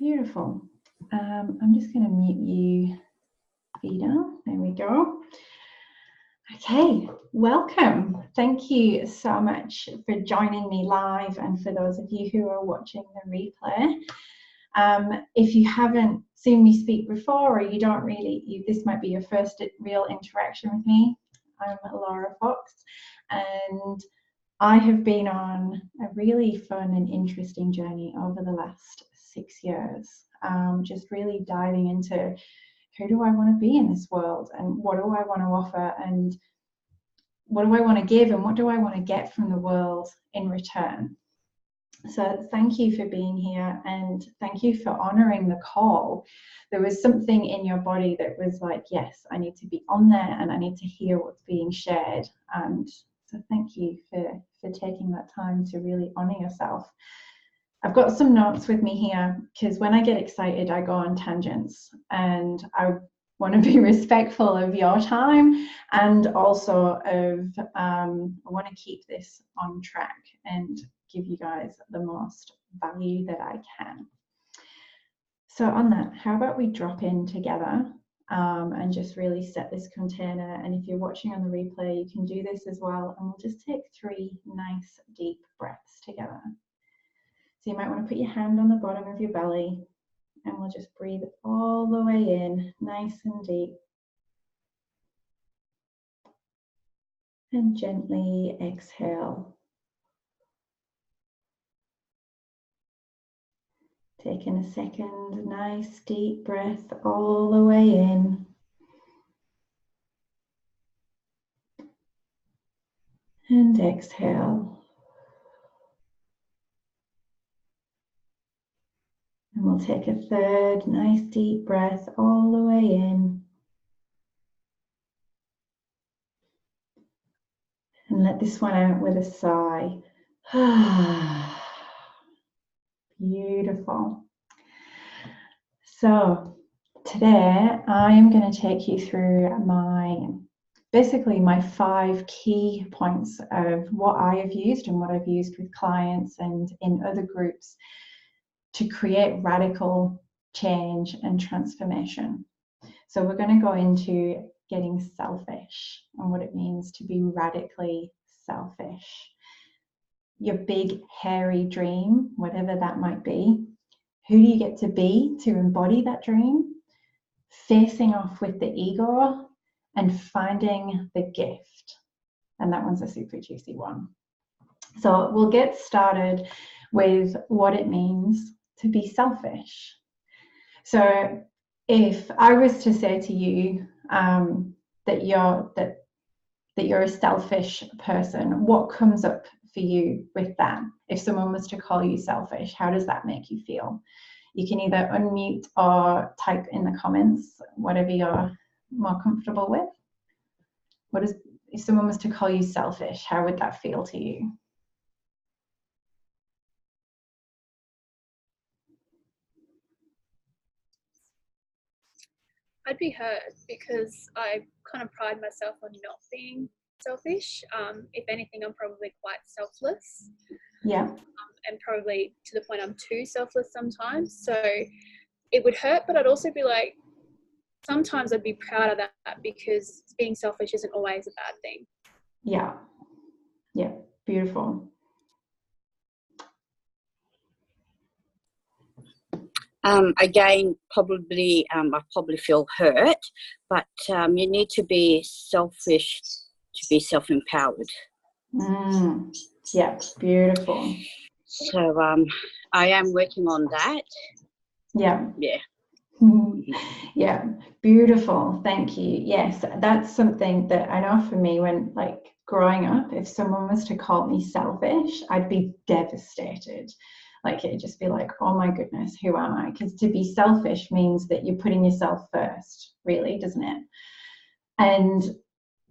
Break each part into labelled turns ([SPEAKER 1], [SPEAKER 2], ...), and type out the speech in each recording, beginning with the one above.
[SPEAKER 1] Beautiful. I'm just going to mute you, Vida. There we go. Okay, welcome. Thank you so much for joining me live, and for those of you who are watching the replay. If you haven't seen me speak before, or you don't really, this might be your first real interaction with me. I'm Laura Fox, and I have been on a really fun and interesting journey over the last 6 years, just really diving into who do I want to be in this world, and what do I want to offer, and what do I want to give, and what do I want to get from the world in return. So thank you for being here, and thank you for honoring the call. There was something in your body that was like, yes, I need to be on there and I need to hear what's being shared. And so thank you for taking that time to really honor yourself. I've got some notes with me here, because when I get excited, I go on tangents, and I want to be respectful of your time, and also of, I want to keep this on track and give you guys the most value that I can. So on that, how about we drop in together and just really set this container. And if you're watching on the replay, you can do this as well. And we'll just take 3 nice deep breaths together. So you might want to put your hand on the bottom of your belly, and we'll just breathe all the way in, nice and deep. And gently exhale. Taking a second, nice deep breath all the way in. And exhale. And we'll take a third, nice deep breath all the way in. And let this one out with a sigh. Beautiful. So today I am going to take you through basically my 5 key points of what I have used and what I've used with clients and in other groups to create radical change and transformation. So we're going to go into getting selfish and what it means to be radically selfish. Your big, hairy dream, whatever that might be, who do you get to be to embody that dream? Facing off with the ego and finding the gift. And that one's a super juicy one. So we'll get started with what it means to be selfish. So if I was to say to you that you're a selfish person, what comes up for you with that? If someone was to call you selfish, how does that make you feel? You can either unmute or type in the comments, whatever you're more comfortable with. If someone was to call you selfish, how would that feel to you?
[SPEAKER 2] I'd be hurt, because I kind of pride myself on not being selfish. If anything, I'm probably quite selfless.
[SPEAKER 1] Yeah.
[SPEAKER 2] And probably to the point I'm too selfless sometimes. So it would hurt, but I'd also be like, sometimes I'd be proud of that, because being selfish isn't always a bad thing.
[SPEAKER 1] Yeah. Yeah. Beautiful.
[SPEAKER 3] Again, probably I probably feel hurt, but you need to be selfish to be self-empowered.
[SPEAKER 1] Yeah, beautiful.
[SPEAKER 3] So I am working on that.
[SPEAKER 1] Yeah.
[SPEAKER 3] Yeah.
[SPEAKER 1] Yeah, beautiful. Thank you. Yes, that's something that I know for me, when like growing up, if someone was to call me selfish, I'd be devastated. Like it'd just be like, oh my goodness, who am I? Because to be selfish means that you're putting yourself first, really, doesn't it? And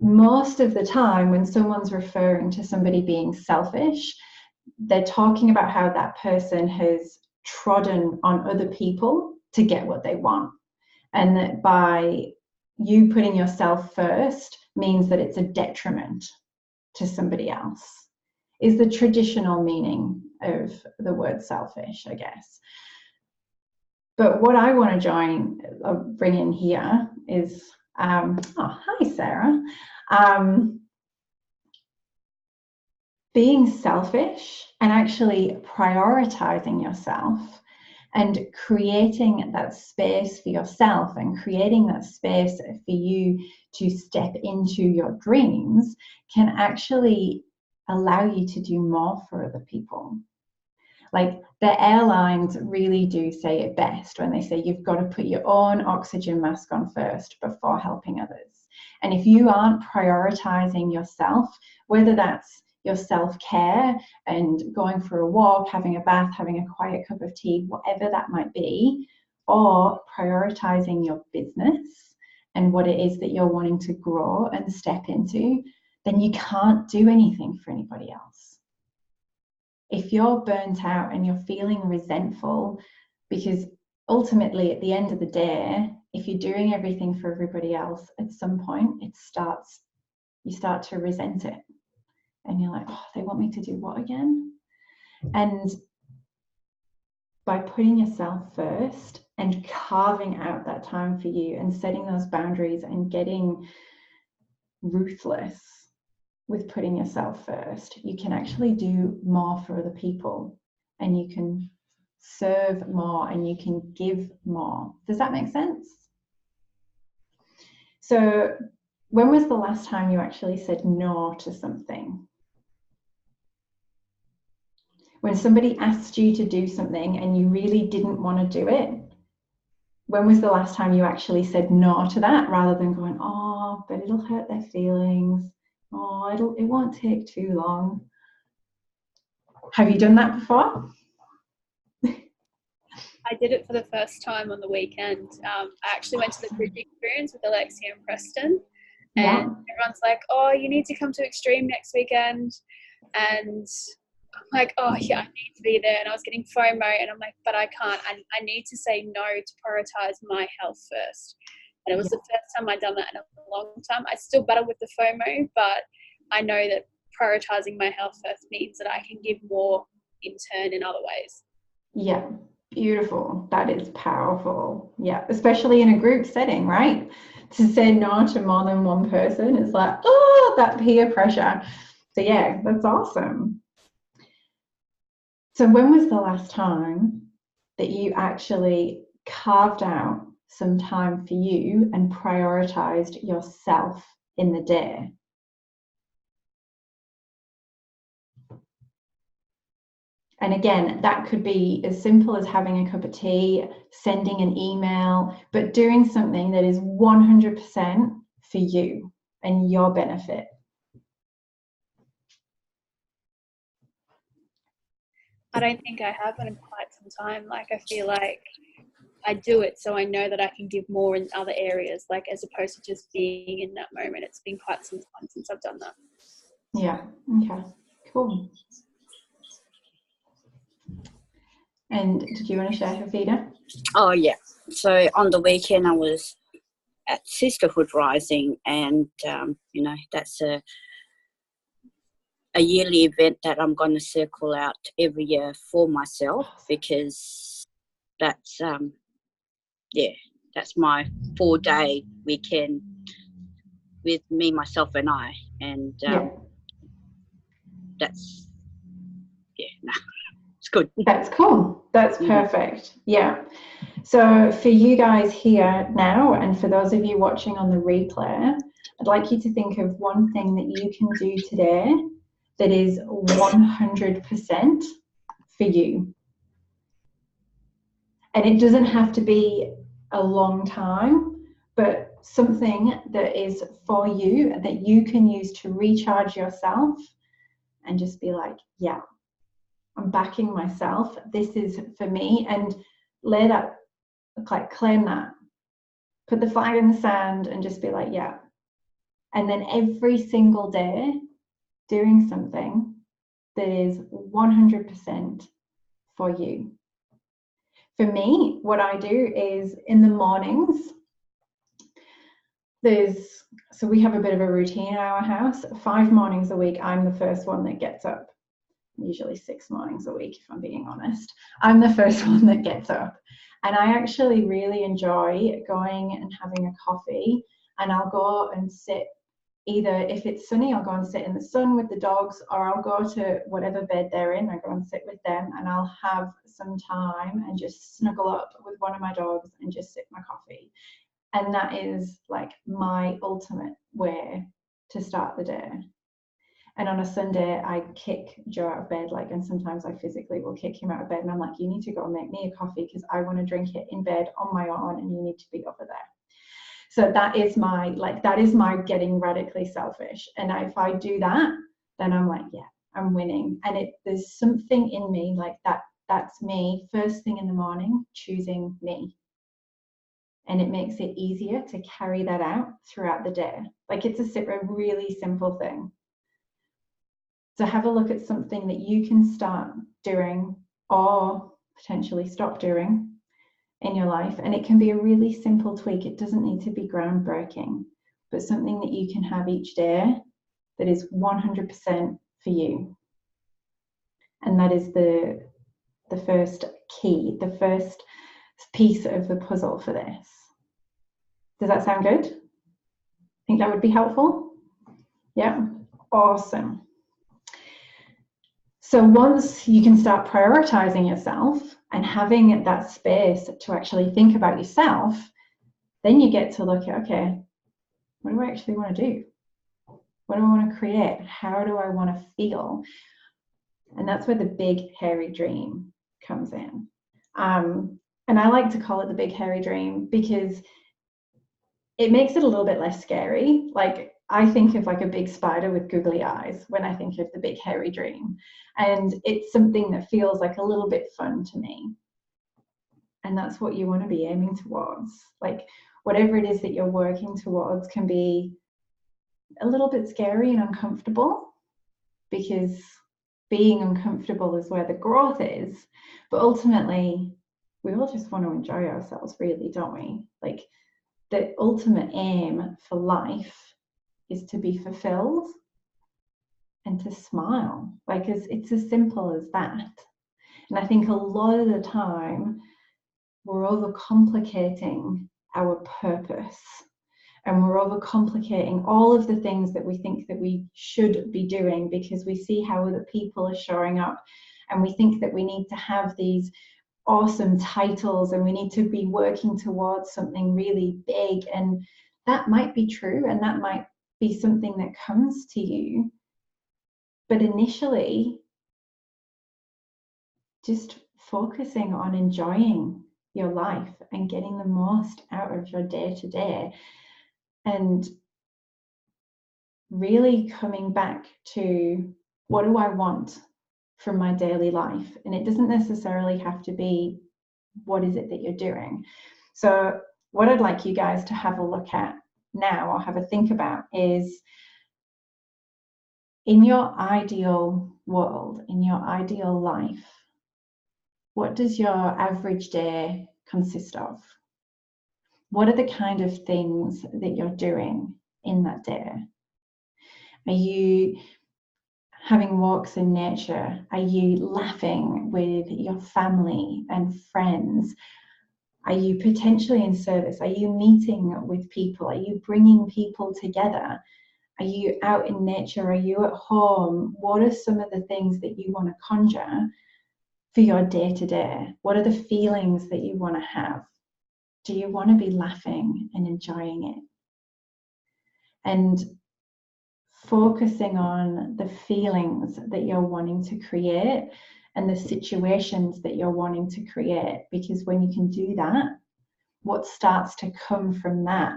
[SPEAKER 1] most of the time when someone's referring to somebody being selfish, they're talking about how that person has trodden on other people to get what they want. And that by you putting yourself first means that it's a detriment to somebody else, is the traditional meaning of the word selfish, I guess. But what I want to bring in here is, oh, hi, Sarah. Being selfish and actually prioritizing yourself and creating that space for yourself and creating that space for you to step into your dreams can actually allow you to do more for other people. Like, the airlines really do say it best when they say you've got to put your own oxygen mask on first before helping others. And if you aren't prioritizing yourself, whether that's your self-care and going for a walk, having a bath, having a quiet cup of tea, whatever that might be, or prioritizing your business and what it is that you're wanting to grow and step into, then you can't do anything for anybody else. If you're burnt out and you're feeling resentful, because ultimately at the end of the day, if you're doing everything for everybody else, at some point you start to resent it. And you're like, oh, they want me to do what again? And by putting yourself first and carving out that time for you and setting those boundaries and getting ruthless with putting yourself first, you can actually do more for other people, and you can serve more and you can give more. Does that make sense? So when was the last time you actually said no to something? When somebody asked you to do something and you really didn't want to do it, when was the last time you actually said no to that, rather than going, oh, but it'll hurt their feelings, oh, it won't take too long? Have you done that before?
[SPEAKER 2] I did it for the first time on the weekend. I actually went to the group experience with Alexia and Preston, and everyone's like, oh, you need to come to Extreme next weekend. And I'm like, oh yeah, I need to be there. And I was getting FOMO, and I'm like, but I can't. I need to say no to prioritize my health first. And it was the first time I'd done that in a long time. I still battle with the FOMO, but I know that prioritizing my health first means that I can give more in turn in other ways.
[SPEAKER 1] Yeah, beautiful. That is powerful. Yeah, especially in a group setting, right? To say no to more than one person is like, oh, that peer pressure. So yeah, that's awesome. So when was the last time that you actually carved out some time for you and prioritized yourself in the day? And again, that could be as simple as having a cup of tea, sending an email, but doing something that is 100% for you and your benefit.
[SPEAKER 2] I don't think I have in quite some time. Like, I feel like I do it so I know that I can give more in other areas, like as opposed to just being in that moment. It's been quite some time since I've done that.
[SPEAKER 1] Yeah, okay, cool. And did you want to share, Hafida?
[SPEAKER 3] Oh, yeah. So on the weekend I was at Sisterhood Rising, and, that's a yearly event that I'm going to circle out every year for myself, because that's, that's my 4-day weekend with me, myself and I. And it's good.
[SPEAKER 1] That's cool. That's perfect. Yeah. So for you guys here now, and for those of you watching on the replay, I'd like you to think of one thing that you can do today that is 100% for you. And it doesn't have to be a long time, but something that is for you that you can use to recharge yourself and just be like, yeah, I'm backing myself. This is for me. And lay that, like, claim that. Put the flag in the sand and just be like, yeah. And then every single day doing something that is 100% for you. For me, what I do is in the mornings, so we have a bit of a routine in our house. 5 mornings a week, I'm the first one that gets up. Usually 6 mornings a week, if I'm being honest. I'm the first one that gets up. And I actually really enjoy going and having a coffee, and I'll go and sit, either if it's sunny, I'll go and sit in the sun with the dogs, or I'll go to whatever bed they're in, I go and sit with them, and I'll have some time and just snuggle up with one of my dogs and just sip my coffee. And that is like my ultimate way to start the day. And on a Sunday, I kick Joe out of bed, like, and sometimes I physically will kick him out of bed, and I'm like, you need to go and make me a coffee because I want to drink it in bed on my own, and you need to be over there. So that is my getting radically selfish. And if I do that, then I'm like, yeah, I'm winning. And there's something in me like that. That's me first thing in the morning choosing me. And it makes it easier to carry that out throughout the day. Like, it's a really simple thing. So have a look at something that you can start doing or potentially stop doing in your life. And it can be a really simple tweak. It doesn't need to be groundbreaking, but something that you can have each day that is 100% for you. And that is the first key, the first piece of the puzzle for this. Does that sound good? Think that would be helpful? Yeah, awesome. So once you can start prioritizing yourself and having that space to actually think about yourself, then you get to look at, okay, what do I actually want to do? What do I want to create? How do I want to feel? And that's where the big hairy dream comes in. And I like to call it the big hairy dream because it makes it a little bit less scary. Like, I think of like a big spider with googly eyes when I think of the big hairy dream. And it's something that feels like a little bit fun to me. And that's what you want to be aiming towards. Like, whatever it is that you're working towards can be a little bit scary and uncomfortable, because being uncomfortable is where the growth is. But ultimately, we all just want to enjoy ourselves, really, don't we? Like, the ultimate aim for life is to be fulfilled and to smile. Like, it's as simple as that. And I think a lot of the time we're overcomplicating our purpose, and we're overcomplicating all of the things that we think that we should be doing because we see how other people are showing up, and we think that we need to have these awesome titles and we need to be working towards something really big. And that might be true, and that might be something that comes to you, but initially just focusing on enjoying your life and getting the most out of your day to day, and really coming back to, what do I want from my daily life? And it doesn't necessarily have to be, what is it that you're doing? So what I'd like you guys to have a look at now, or have a think about, is, in your ideal world, in your ideal life, what does your average day consist of? What are the kind of things that you're doing in that day? Are you having walks in nature? Are you laughing with your family and friends? Are you potentially in service? Are you meeting with people? Are you bringing people together? Are you out in nature? Are you at home? What are some of the things that you want to conjure for your day to day? What are the feelings that you want to have? Do you want to be laughing and enjoying it? And focusing on the feelings that you're wanting to create and the situations that you're wanting to create, because when you can do that, what starts to come from that,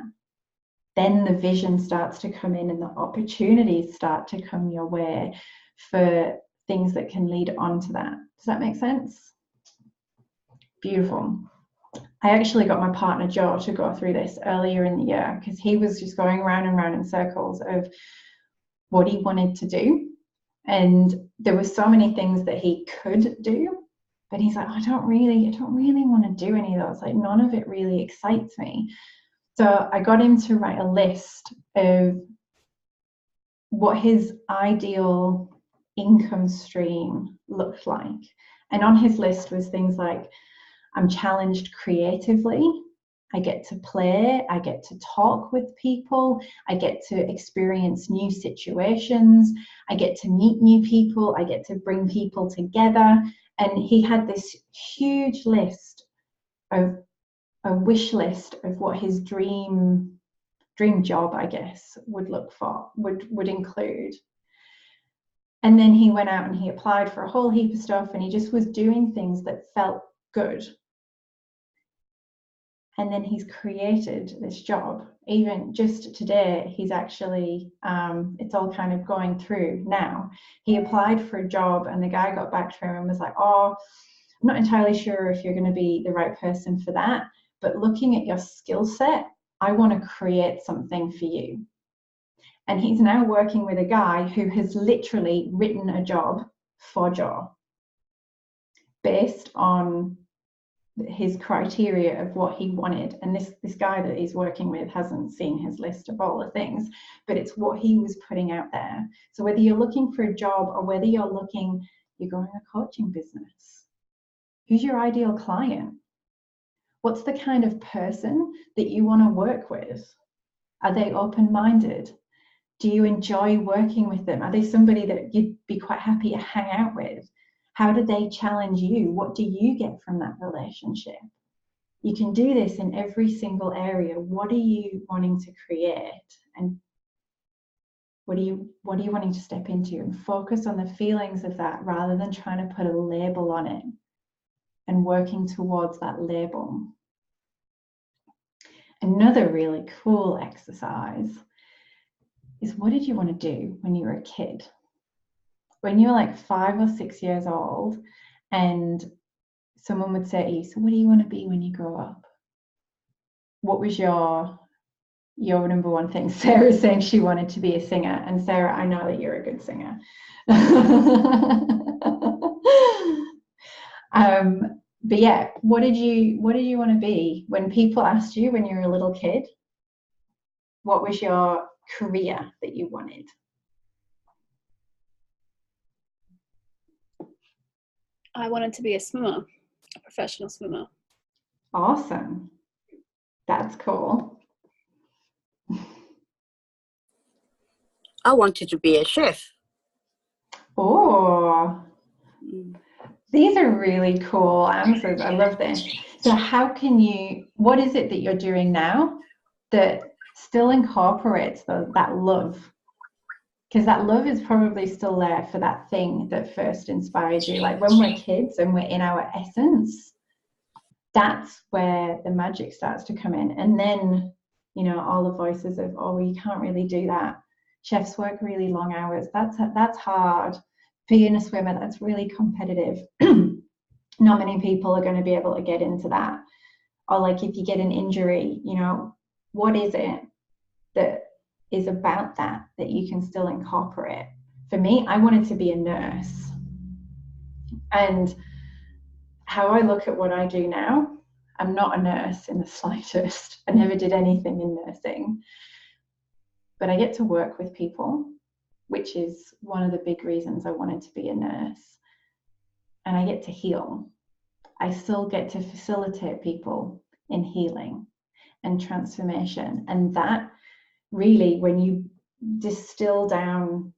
[SPEAKER 1] then the vision starts to come in and the opportunities start to come your way for things that can lead on to that. Does that make sense? Beautiful. I actually got my partner Joe to go through this earlier in the year, because he was just going round and round in circles of what he wanted to do. And there were so many things that he could do, but he's like, I don't really want to do any of those. Like, none of it really excites me. So I got him to write a list of what his ideal income stream looked like. And on his list was things like, I'm challenged creatively. I get to play, I get to talk with people, I get to experience new situations, I get to meet new people, I get to bring people together. And he had this huge list of a wish list of what his dream job, I guess, would include. And then he went out and he applied for a whole heap of stuff, and he just was doing things that felt good. And then he's created this job. Even just today, he's actually, it's all kind of going through now. He applied for a job and the guy got back to him and was like, oh, I'm not entirely sure if you're going to be the right person for that, but looking at your skill set, I want to create something for you. And he's now working with a guy who has literally written a job for Joe based on his criteria of what he wanted. And this guy that he's working with hasn't seen his list of all the things, but it's what he was putting out there. So whether you're looking for a job or whether you're growing a coaching business, who's your ideal client? What's the kind of person that you want to work with? Are they open-minded? Do you enjoy working with them? Are they somebody that you'd be quite happy to hang out with? How do they challenge you? What do you get from that relationship? You can do this in every single area. What are you wanting to create? And what are you wanting to step into? And focus on the feelings of that rather than trying to put a label on it and working towards that label. Another really cool exercise is, what did you want to do when you were a kid? When you were like 5 or 6 years old and someone would say to you, so what do you want to be when you grow up? What was your number one thing? Sarah's saying she wanted to be a singer. And Sarah, I know that you're a good singer. But yeah, what did you want to be when people asked you when you were a little kid? What was your career that you wanted?
[SPEAKER 2] I wanted to be a swimmer, a professional swimmer.
[SPEAKER 1] Awesome. That's cool.
[SPEAKER 3] I wanted to be a chef.
[SPEAKER 1] Oh, these are really cool answers. I love this. So what is it that you're doing now that still incorporates that love? Because that love is probably still there for that thing that first inspired you. Like when we're kids and we're in our essence, that's where the magic starts to come in. And then, all the voices of, oh, you can't really do that. Chefs work really long hours. That's hard. Being a swimmer, that's really competitive. Not many people are going to be able to get into that. Or like if you get an injury, what is it that is about that you can still incorporate? For me, I wanted to be a nurse. And how I look at what I do now, I'm not a nurse in the slightest. I never did anything in nursing. But I get to work with people, which is one of the big reasons I wanted to be a nurse. And I get to heal. I still get to facilitate people in healing and transformation. And that really, when you distill down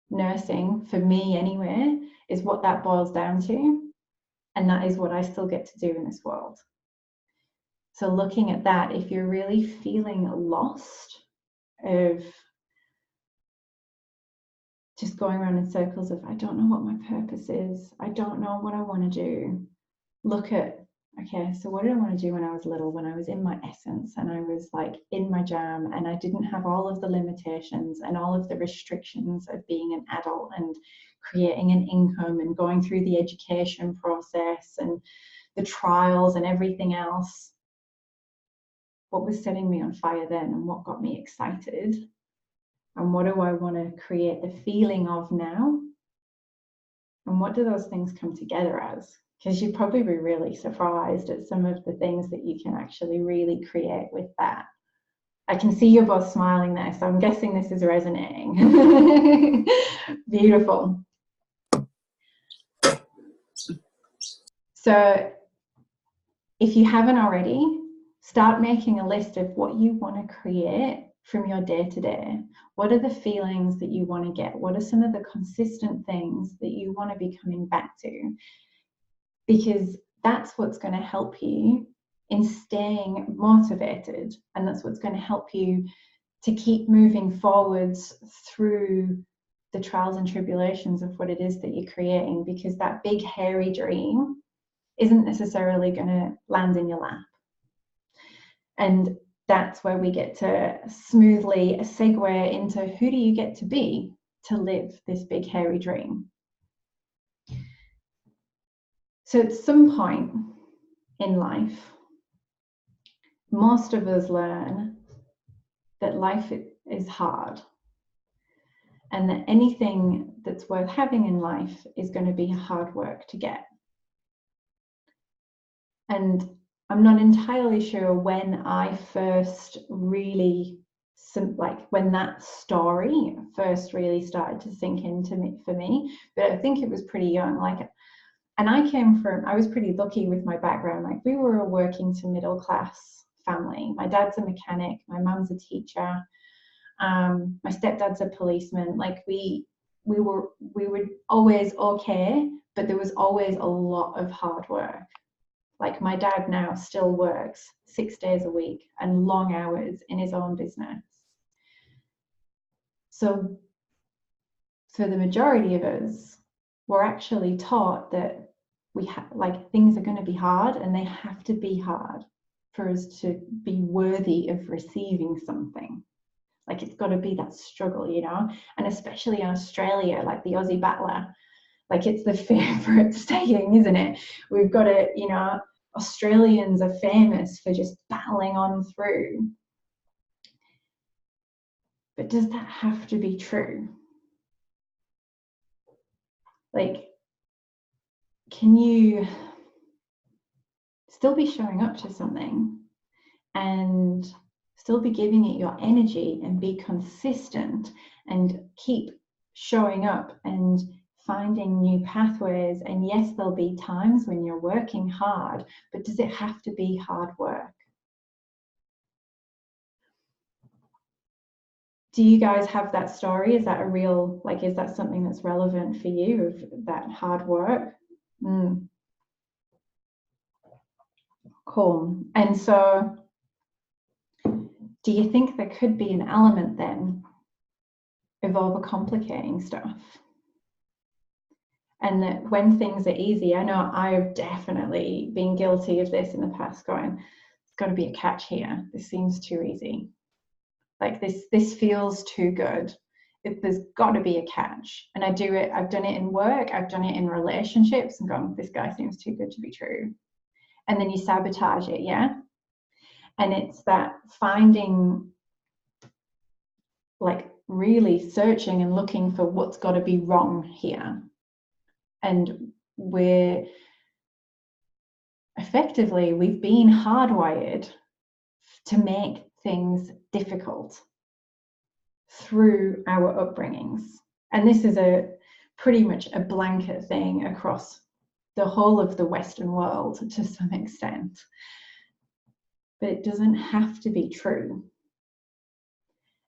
[SPEAKER 1] nursing, for me anyway, is what that boils down to. And that is what I still get to do in this world. So looking at that, if you're really feeling lost of just going around in circles of, I don't know what my purpose is, I don't know what I want to do, look at, okay, so what did I want to do when I was little, when I was in my essence and I was like in my jam and I didn't have all of the limitations and all of the restrictions of being an adult and creating an income and going through the education process and the trials and everything else. What was setting me on fire then and what got me excited? And what do I want to create the feeling of now? And what do those things come together as? Because you'd probably be really surprised at some of the things that you can actually really create with that. I can see you're both smiling there, so I'm guessing this is resonating. Beautiful. So if you haven't already, start making a list of what you want to create from your day to day. What are the feelings that you want to get? What are some of the consistent things that you want to be coming back to? Because that's what's going to help you in staying motivated, and that's what's going to help you to keep moving forwards through the trials and tribulations of what it is that you're creating, because that big hairy dream isn't necessarily going to land in your lap. And that's where we get to smoothly segue into, who do you get to be to live this big hairy dream? So at some point in life, most of us learn that life is hard, and that anything that's worth having in life is going to be hard work to get. And I'm not entirely sure when I first really, when that story first really started to sink into me for me, but I think it was pretty young. And I was pretty lucky with my background. Like, we were a working to middle class family. My dad's a mechanic, my mum's a teacher, my stepdad's a policeman. Like, we were always okay, but there was always a lot of hard work. Like, my dad now still works 6 days a week and long hours in his own business. So for the majority of us, we're actually taught that things are going to be hard, and they have to be hard for us to be worthy of receiving something. Like, it's got to be that struggle, and especially in Australia, like the Aussie battler, like, it's the favorite saying, isn't it? We've got to, Australians are famous for just battling on through. But does that have to be true? Like, can you still be showing up to something and still be giving it your energy and be consistent and keep showing up and finding new pathways? And yes, there'll be times when you're working hard, but does it have to be hard work? Do you guys have that story? Is that is that something that's relevant for you, of that hard work? Cool. And so, do you think there could be an element then of overcomplicating stuff? And that when things are easy, I know I've definitely been guilty of this in the past, going, there's got to be a catch here. This seems too easy. Like, this feels too good. There's got to be a catch. And I've done it in work, I've done it in relationships, and gone, this guy seems too good to be true. And then you sabotage it, yeah? And it's that finding, like, really searching and looking for what's got to be wrong here. And we've been hardwired to make things difficult through our upbringings. And this is pretty much a blanket thing across the whole of the Western world to some extent. But it doesn't have to be true.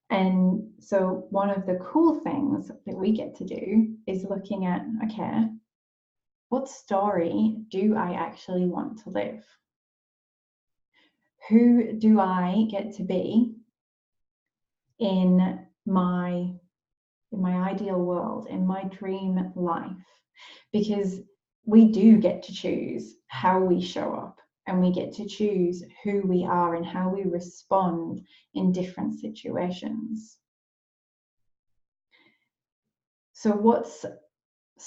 [SPEAKER 1] And so one of the cool things that we get to do is looking at, okay, what story do I actually want to live? Who do I get to be in my ideal world, in my dream life? Because we do get to choose how we show up, and we get to choose who we are and how we respond in different situations. So what's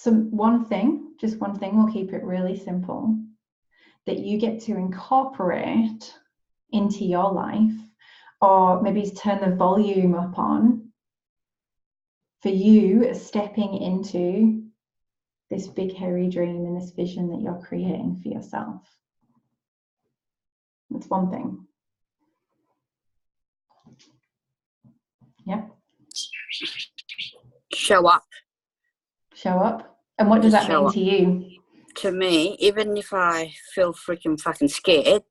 [SPEAKER 1] one thing, we'll keep it really simple, that you get to incorporate into your life, or maybe turn the volume up on, for you stepping into this big hairy dream and this vision that you're creating for yourself? That's one thing. Yep.
[SPEAKER 3] Show up.
[SPEAKER 1] Show up. And what does that mean
[SPEAKER 3] up
[SPEAKER 1] to you?
[SPEAKER 3] to me, even if I feel freaking fucking scared,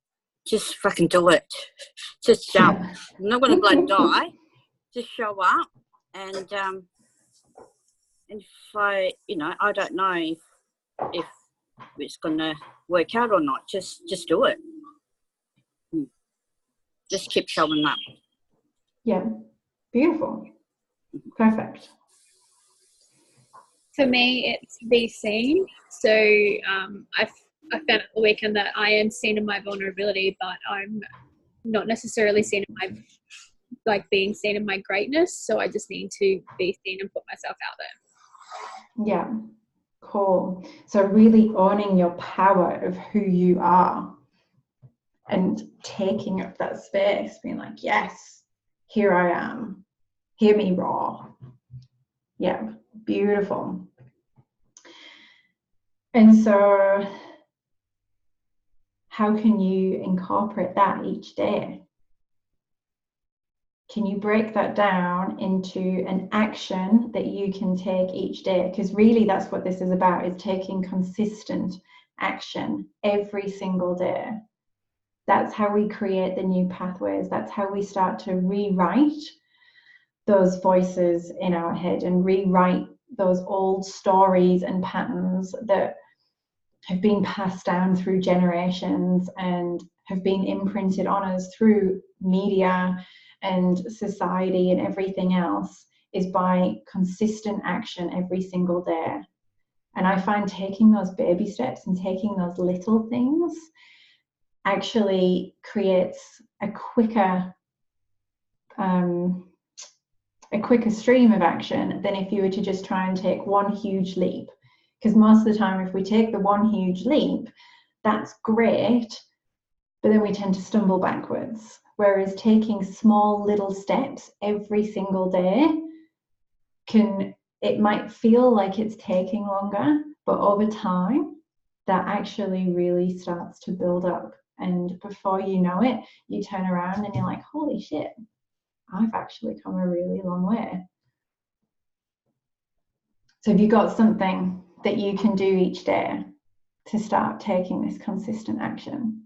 [SPEAKER 3] just fucking do it. Just jump.
[SPEAKER 1] Yeah.
[SPEAKER 3] I'm not going to bloody die. Just show up. And if I, I don't know if it's going to work out or not. Just do it. Just keep showing up.
[SPEAKER 1] Yeah. Beautiful. Perfect.
[SPEAKER 2] For me, it's be seen. So I found at the weekend that I am seen in my vulnerability, but I'm not necessarily seen in being seen in my greatness. So I just need to be seen and put myself out there.
[SPEAKER 1] Yeah. Cool. So really owning your power of who you are and taking up that space, being like, yes, here I am. Hear me roar. Yeah. Beautiful. And so how can you incorporate that each day? Can you break that down into an action that you can take each day? Because really that's what this is about, is taking consistent action every single day. That's how we create the new pathways. That's how we start to rewrite those voices in our head and rewrite those old stories and patterns that have been passed down through generations and have been imprinted on us through media and society and everything else, is by consistent action every single day. And I find taking those baby steps and taking those little things actually creates a quicker stream of action than if you were to just try and take one huge leap. Because most of the time, if we take the one huge leap, that's great, but then we tend to stumble backwards. Whereas taking small little steps every single day it might feel like it's taking longer, but over time, that actually really starts to build up. And before you know it, you turn around and you're like, holy shit, I've actually come a really long way. So have you got something that you can do each day to start taking this consistent action?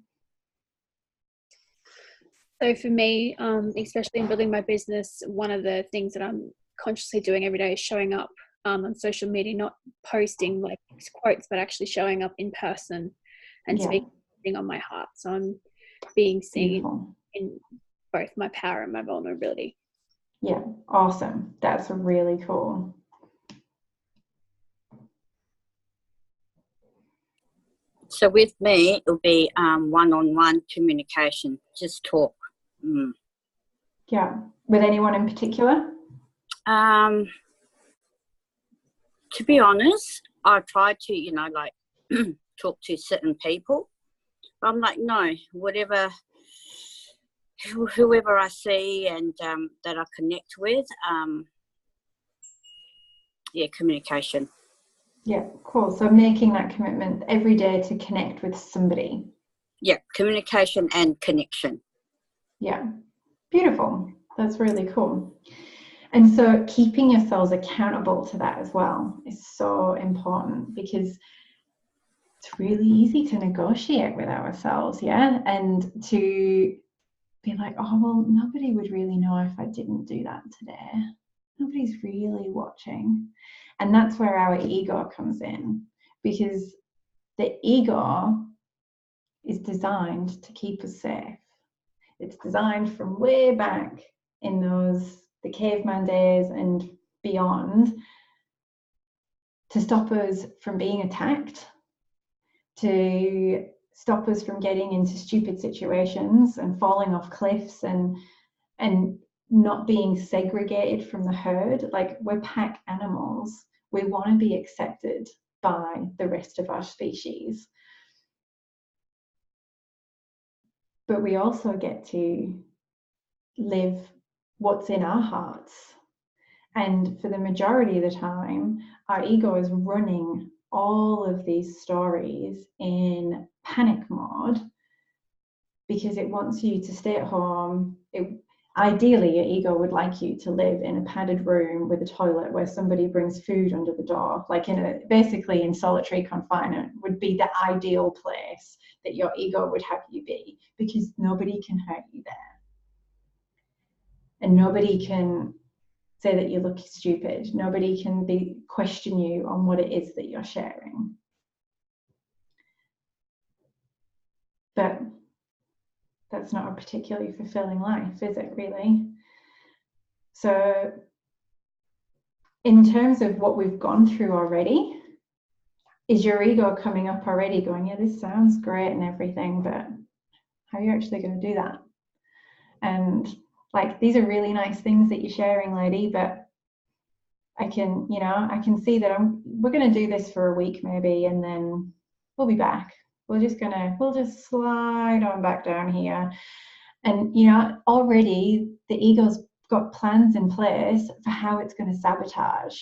[SPEAKER 2] So for me, especially in building my business, one of the things that I'm consciously doing every day is showing up on social media, not posting like quotes, but actually showing up in person and speaking on my heart. So I'm being seen in both my power and my vulnerability.
[SPEAKER 1] Yeah, awesome. That's really cool.
[SPEAKER 3] So with me, it'll be one-on-one communication, just talk.
[SPEAKER 1] Yeah. With anyone in particular?
[SPEAKER 3] To be honest, I try to, talk to certain people. I'm like, no, whoever I see and that I connect with, communication.
[SPEAKER 1] Yeah, cool. So making that commitment every day to connect with somebody.
[SPEAKER 3] Yeah, communication and connection.
[SPEAKER 1] Yeah, beautiful. That's really cool. And so keeping yourselves accountable to that as well is so important, because it's really easy to negotiate with ourselves, yeah? And to be like, oh, well, nobody would really know if I didn't do that today. Nobody's really watching. And that's where our ego comes in, because the ego is designed to keep us safe. It's designed from way back in the caveman days and beyond, to stop us from being attacked, to stop us from getting into stupid situations and falling off cliffs and not being segregated from the herd. Like, we're pack animals. We want to be accepted by the rest of our species. But we also get to live what's in our hearts. And for the majority of the time, our ego is running all of these stories in panic mode because it wants you to stay at home. ideally your ego would like you to live in a padded room with a toilet where somebody brings food under the door, like basically in solitary confinement would be the ideal place that your ego would have you be, because nobody can hurt you there. And nobody can say that you look stupid. Nobody can question you on what it is that you're sharing. But that's not a particularly fulfilling life, is it really? So in terms of what we've gone through already, is your ego coming up already going, yeah, this sounds great and everything, but how are you actually going to do that? And like, these are really nice things that you're sharing, lady, but I can see that we're going to do this for a week maybe, and then we'll be back. We'll just slide on back down here. And, already the ego's got plans in place for how it's going to sabotage.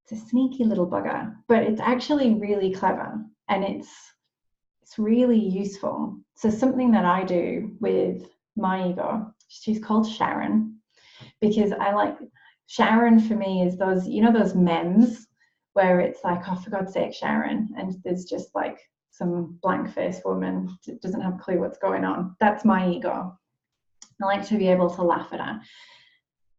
[SPEAKER 1] It's a sneaky little bugger, but it's actually really clever, and it's really useful. So something that I do with my ego, she's called Sharon, because I like Sharon. For me is those, those memes where it's like, oh, for God's sake, Sharon, and there's just like some blank-faced woman that doesn't have a clue what's going on. That's my ego. I like to be able to laugh at her.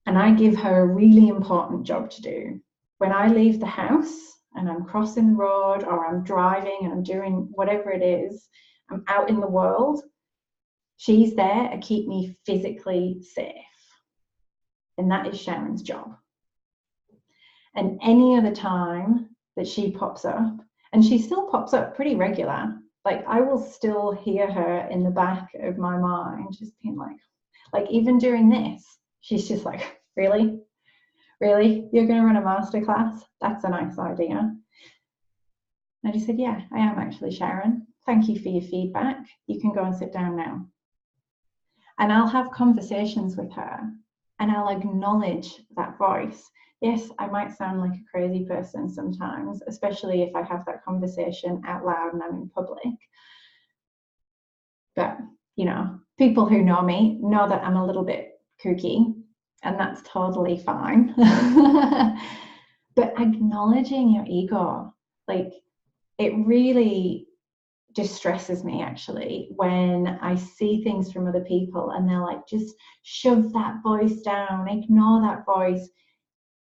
[SPEAKER 1] And I give her a really important job to do. When I leave the house and I'm crossing the road, or I'm driving and I'm doing whatever it is, I'm out in the world, she's there to keep me physically safe. And that is Sharon's job. And any other time that she pops up, and she still pops up pretty regular, like I will still hear her in the back of my mind just being like even during this, she's just like, really? You're going to run a masterclass? That's a nice idea. And I just said, yeah, I am actually, Sharon. Thank you for your feedback. You can go and sit down now. And I'll have conversations with her, and I'll acknowledge that voice. Yes, I might sound like a crazy person sometimes, especially if I have that conversation out loud and I'm in public. But, people who know me know that I'm a little bit kooky, and that's totally fine. But acknowledging your ego, like, it really distresses me actually when I see things from other people and they're like, just shove that voice down, ignore that voice.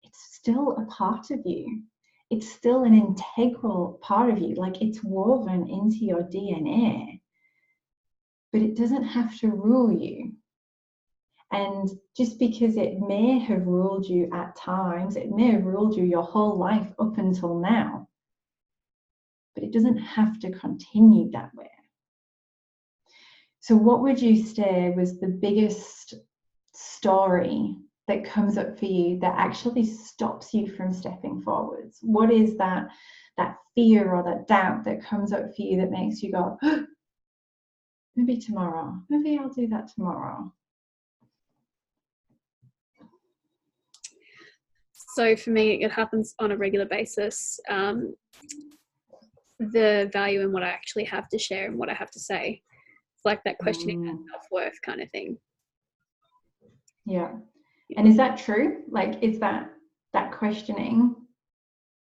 [SPEAKER 1] It's still a part of you. It's still an integral part of you. Like, it's woven into your DNA, but it doesn't have to rule you. And just because it may have ruled you at times, it may have ruled you your whole life up until now, but it doesn't have to continue that way. So what would you say was the biggest story that comes up for you that actually stops you from stepping forwards? What is that fear or that doubt that comes up for you that makes you go, oh, maybe tomorrow, maybe I'll do that tomorrow?
[SPEAKER 2] So for me, it happens on a regular basis. The value in what I actually have to share and what I have to say. It's like that questioning that self-worth kind of thing.
[SPEAKER 1] Yeah. And is that true? Like, is that questioning,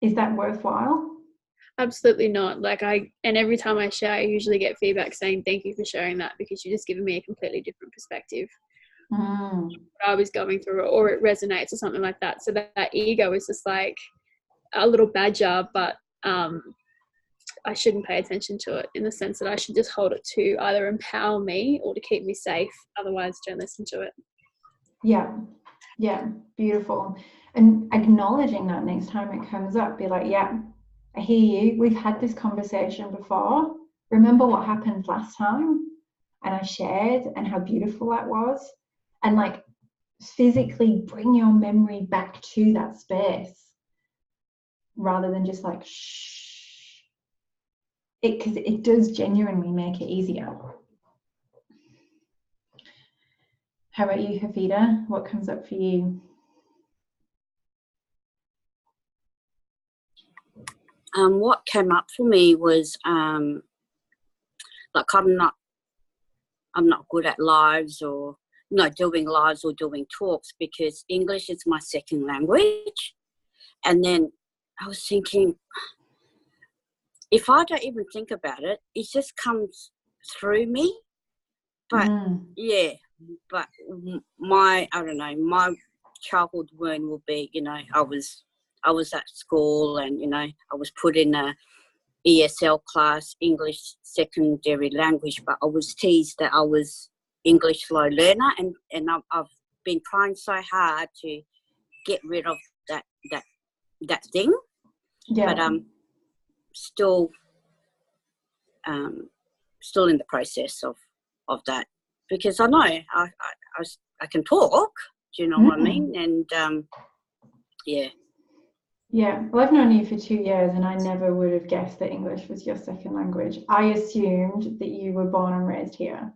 [SPEAKER 1] is that worthwhile?
[SPEAKER 2] Absolutely not. And every time I share, I usually get feedback saying, thank you for sharing that, because you're just giving me a completely different perspective. What I was going through, or it resonates or something like that. So that ego is just like a little badger, but I shouldn't pay attention to it, in the sense that I should just hold it to either empower me or to keep me safe. Otherwise, don't listen to it. Yeah, beautiful. And acknowledging that next time it comes up, be like, yeah, I hear you. We've had this conversation before. Remember what happened last time? And I shared, and how beautiful that was. And like, physically bring your memory back to that space, rather than just like, shh. Because it does genuinely make it easier. How about you, Hafida? What comes up for you?
[SPEAKER 3] What came up for me was like, I'm not good at lives, or doing lives or doing talks, because English is my second language. And then I was thinking, if I don't even think about it, it just comes through me. But yeah, but my childhood wound will be, I was at school, and I was put in a ESL class, English secondary language, but I was teased that I was English slow learner, and I've been trying so hard to get rid of that thing. Yeah. But still in the process of that, because I know I can talk. Do you know what I mean? And yeah.
[SPEAKER 1] Yeah, well, I've known you for 2 years, and I never would have guessed that English was your second language. I assumed that you were born and raised here.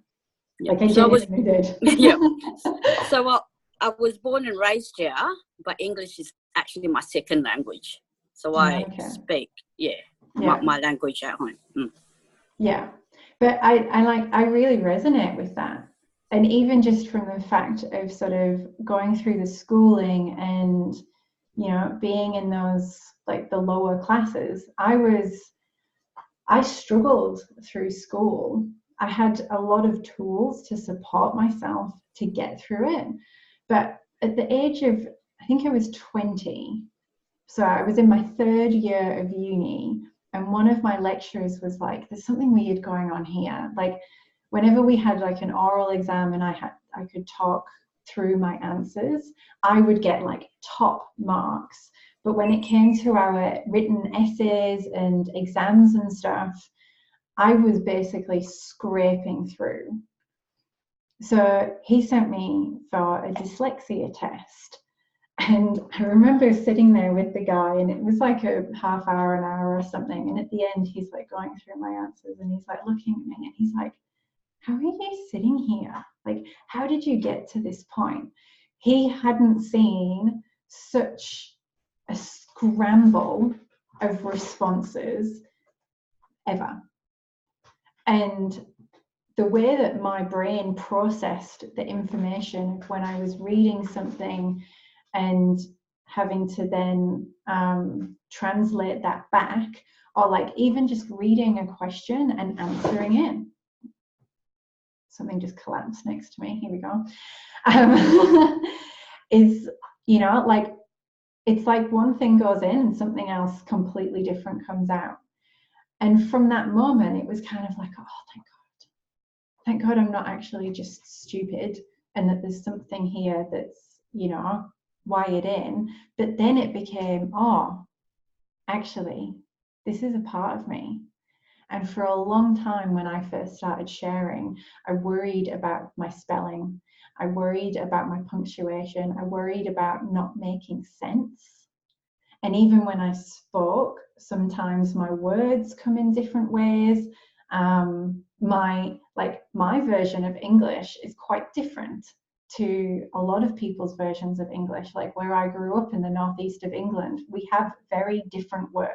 [SPEAKER 3] Yep.
[SPEAKER 1] Like I genuinely did.
[SPEAKER 3] Yeah. So I was born and raised here, but English is actually my second language. So I speak, my language at home.
[SPEAKER 1] Yeah, but I really resonate with that. And even just from the fact of sort of going through the schooling and, being in those, like the lower classes, I struggled through school. I had a lot of tools to support myself to get through it. But at the age of, I think I was 20, so I was in my third year of uni, and one of my lecturers was like, there's something weird going on here. Like whenever we had like an oral exam and I could talk through my answers, I would get like top marks. But when it came to our written essays and exams and stuff, I was basically scraping through. So he sent me for a dyslexia test. And I remember sitting there with the guy, and it was like a half hour, an hour or something. And at the end, he's like going through my answers, and he's like looking at me, and he's like, how are you sitting here? Like, how did you get to this point? He hadn't seen such a scramble of responses ever. And the way that my brain processed the information when I was reading something and having to then translate that back, or like even just reading a question and answering it. Something just collapsed next to me. Here we go. Is, like, it's like one thing goes in and something else completely different comes out. And from that moment, it was kind of like, oh, thank God I'm not actually just stupid, and that there's something here that's, wired in. But then it became, oh, actually, this is a part of me. And for a long time, when I first started sharing, I worried about my spelling. I worried about my punctuation. I worried about not making sense. And even when I spoke, sometimes my words come in different ways. My version of English is quite different to a lot of people's versions of English. Like where I grew up in the northeast of England, we have very different words.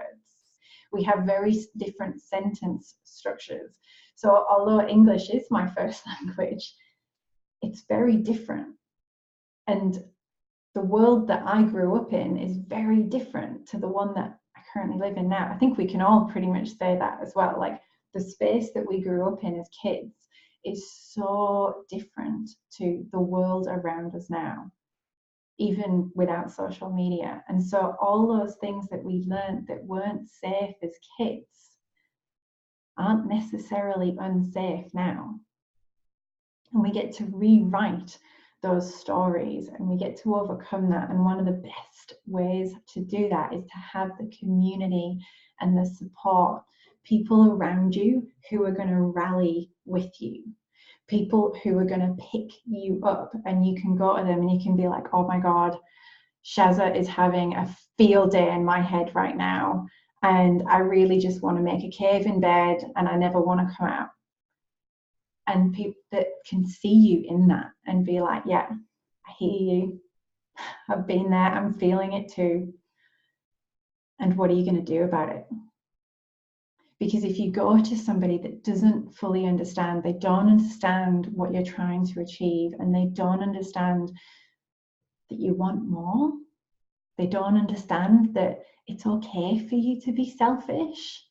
[SPEAKER 1] We have very different sentence structures. So although English is my first language, it's very different. And the world that I grew up in is very different to the one that I currently live in now. I think we can all pretty much say that as well. Like the space that we grew up in as kids is so different to the world around us now, even without social media. And so all those things that we learned that weren't safe as kids aren't necessarily unsafe now. And we get to rewrite those stories, and we get to overcome that. And one of the best ways to do that is to have the community and the support, people around you who are going to rally with you, people who are going to pick you up, and you can go to them and you can be like, oh my God, Shazza is having a field day in my head right now, and I really just want to make a cave in bed and I never want to come out. And people that can see you in that and be like, yeah, I hear you. I've been there. I'm feeling it too. And what are you going to do about it? Because if you go to somebody that doesn't fully understand, they don't understand what you're trying to achieve, and they don't understand that you want more, they don't understand that it's okay for you to be selfish.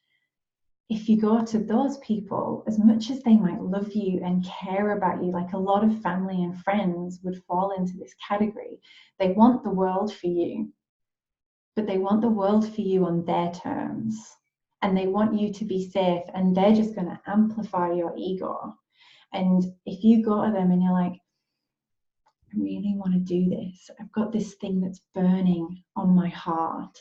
[SPEAKER 1] If you go to those people, as much as they might love you and care about you, like a lot of family and friends would fall into this category, they want the world for you, but they want the world for you on their terms. And they want you to be safe, and they're just going to amplify your ego. And if you go to them and you're like, I really want to do this, I've got this thing that's burning on my heart,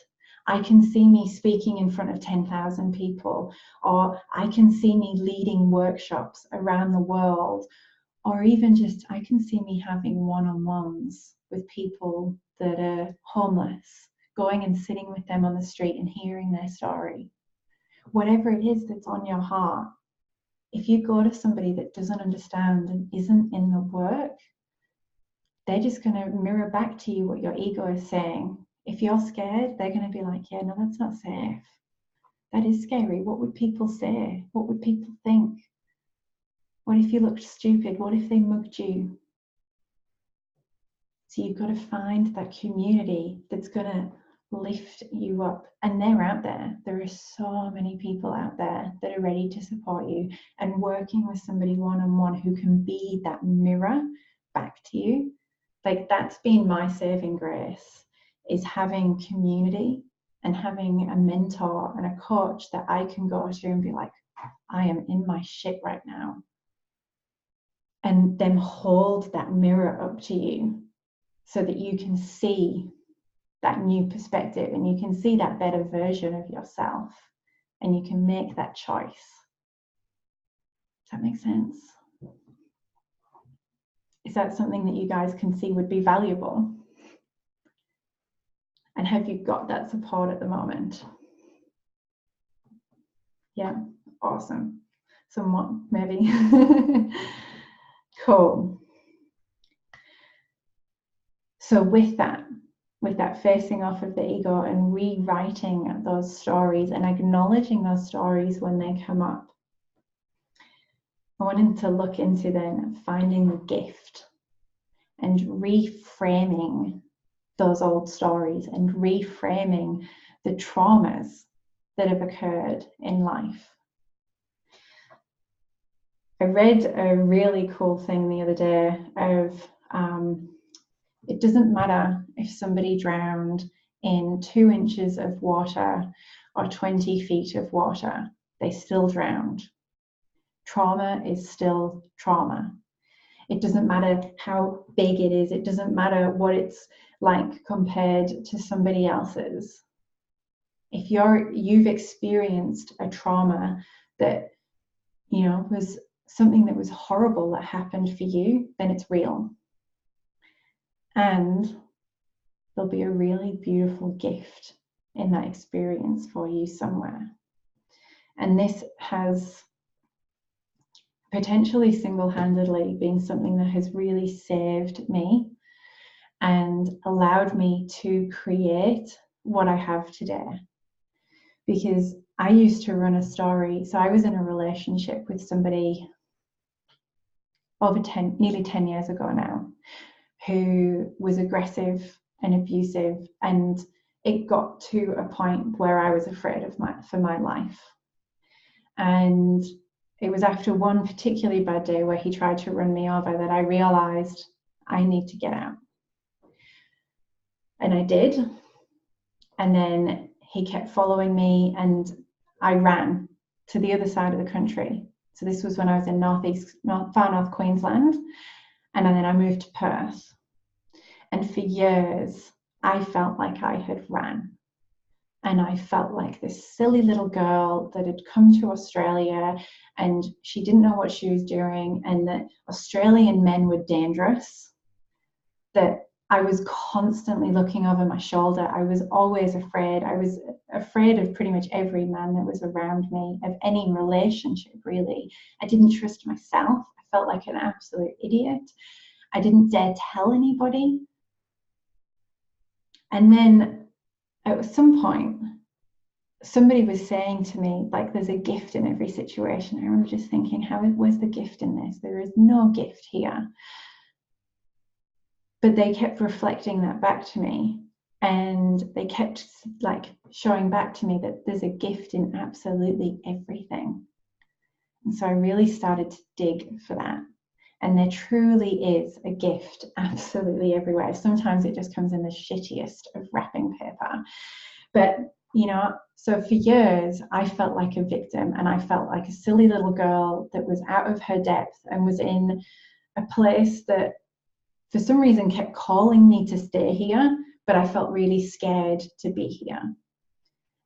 [SPEAKER 1] I can see me speaking in front of 10,000 people, or I can see me leading workshops around the world, or even just I can see me having one-on-ones with people that are homeless, going and sitting with them on the street and hearing their story. Whatever it is that's on your heart, if you go to somebody that doesn't understand and isn't in the work, they're just going to mirror back to you what your ego is saying. If you're scared, they're going to be like, yeah, no, that's not safe. That is scary. What would people say? What would people think? What if you looked stupid? What if they mugged you? So you've got to find that community that's going to lift you up. And they're out there. There are so many people out there that are ready to support you, and working with somebody one-on-one who can be that mirror back to you. Like, that's been my saving grace, is having community and having a mentor and a coach that I can go to and be like, I am in my shit right now. And then hold that mirror up to you so that you can see that new perspective, and you can see that better version of yourself, and you can make that choice. Does that make sense? Is that something that you guys can see would be valuable? And have you got that support at the moment? Yeah, awesome. Somewhat, maybe. Cool. So with that facing off of the ego and rewriting those stories and acknowledging those stories when they come up, I wanted to look into then finding the gift and reframing those old stories and reframing the traumas that have occurred in life. I read a really cool thing the other day of it doesn't matter if somebody drowned in 2 inches of water or 20 feet of water, they still drowned. Trauma is still trauma. It doesn't matter how big it is. It doesn't matter what it's like compared to somebody else's. If you've experienced a trauma that, was something that was horrible that happened for you, then it's real. And there'll be a really beautiful gift in that experience for you somewhere. And this has potentially single-handedly been something that has really saved me and allowed me to create what I have today. Because I used to run a story. So I was in a relationship with somebody nearly 10 years ago now, who was aggressive and abusive, and it got to a point where I was afraid for my life. And it was after one particularly bad day where he tried to run me over that I realized I need to get out. And I did. And then he kept following me, and I ran to the other side of the country. So this was when I was in far north Queensland, and then I moved to Perth. And for years, I felt like I had ran. And I felt like this silly little girl that had come to Australia and she didn't know what she was doing, and that Australian men were dangerous, that I was constantly looking over my shoulder. I was always afraid. I was afraid of pretty much every man that was around me, of any relationship, really. I didn't trust myself. I felt like an absolute idiot. I didn't dare tell anybody. And then at some point, somebody was saying to me, like, there's a gift in every situation. I remember just thinking, where's the gift in this? There is no gift here. But they kept reflecting that back to me, and they kept like showing back to me that there's a gift in absolutely everything. And so I really started to dig for that. And there truly is a gift absolutely everywhere. Sometimes it just comes in the shittiest of wrapping paper. But, you know, so for years, I felt like a victim, and I felt like a silly little girl that was out of her depth and was in a place that for some reason kept calling me to stay here, but I felt really scared to be here.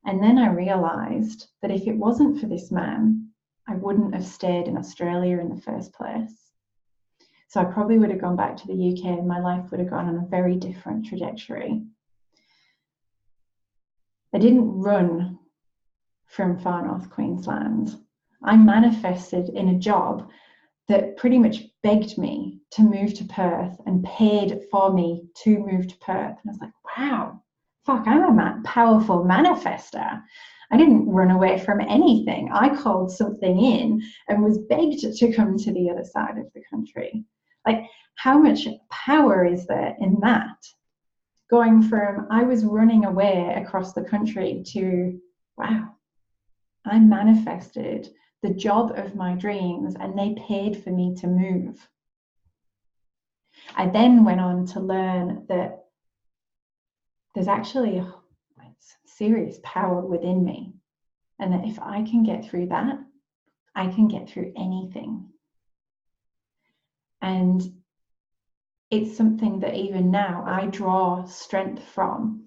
[SPEAKER 1] And then I realized that if it wasn't for this man, I wouldn't have stayed in Australia in the first place. So I probably would have gone back to the UK, and my life would have gone on a very different trajectory. I didn't run from far north Queensland. I manifested in a job that pretty much begged me to move to Perth and paid for me to move to Perth. And I was like, wow, fuck, I'm a powerful manifester. I didn't run away from anything. I called something in and was begged to come to the other side of the country. Like, how much power is there in that? Going from I was running away across the country to, wow, I manifested the job of my dreams and they paid for me to move. I then went on to learn that there's actually a serious power within me, and that if I can get through that, I can get through anything. And it's something that even now I draw strength from,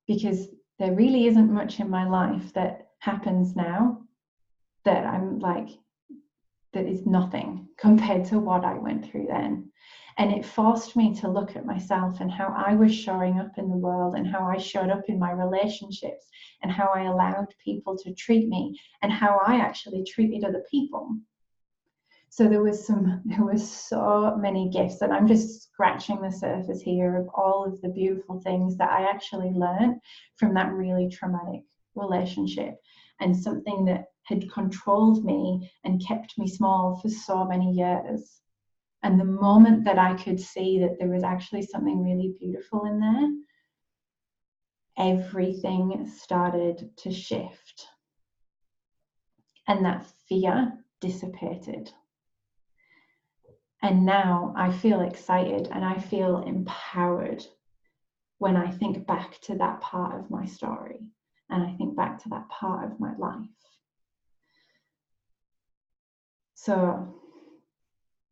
[SPEAKER 1] because there really isn't much in my life that happens now that I'm like, that is nothing compared to what I went through then. And it forced me to look at myself and how I was showing up in the world, and how I showed up in my relationships, and how I allowed people to treat me, and how I actually treated other people. So there was so many gifts, and I'm just scratching the surface here of all of the beautiful things that I actually learned from that really traumatic relationship, and something that had controlled me and kept me small for so many years. And the moment that I could see that there was actually something really beautiful in there, everything started to shift. And that fear dissipated. And now I feel excited and I feel empowered when I think back to that part of my story, and I think back to that part of my life. So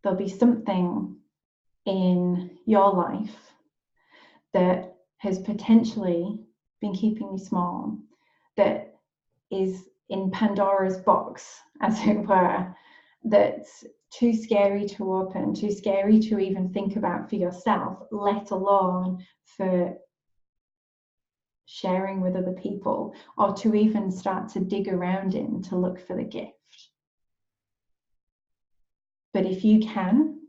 [SPEAKER 1] there'll be something in your life that has potentially been keeping you small, that is in Pandora's box, as it were, that's too scary to open, too scary to even think about for yourself, let alone for sharing with other people, or to even start to dig around in to look for the gift. But if you can,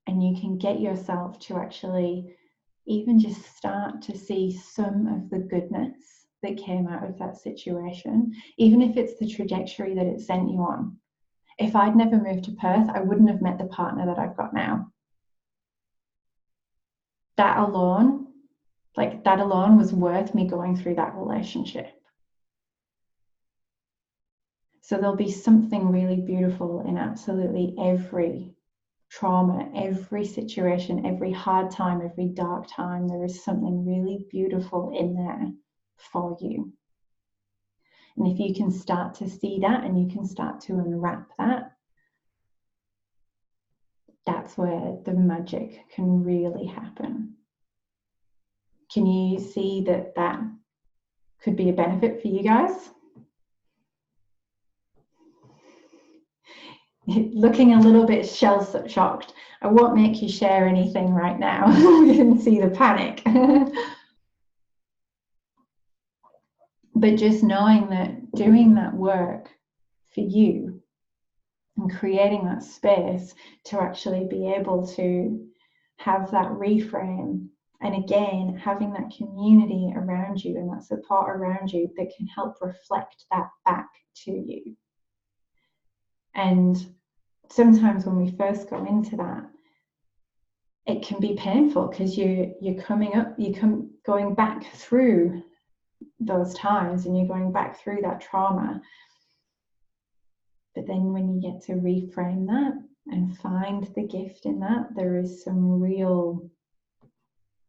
[SPEAKER 1] and you can get yourself to actually even just start to see some of the goodness that came out of that situation, even if it's the trajectory that it sent you on. If I'd never moved to Perth, I wouldn't have met the partner that I've got now. That alone was worth me going through that relationship. So there'll be something really beautiful in absolutely every trauma, every situation, every hard time, every dark time. There is something really beautiful in there for you. And if you can start to see that, and you can start to unwrap that, that's where the magic can really happen. Can you see that that could be a benefit for you guys? Looking a little bit shell-shocked. I won't make you share anything right now. You can see the panic. But just knowing that doing that work for you and creating that space to actually be able to have that reframe And again, having that community around you and that support around you that can help reflect that back to you. And sometimes when we first go into that, it can be painful because you're going back through those times and you're going back through that trauma. But then when you get to reframe that and find the gift in that, there is some real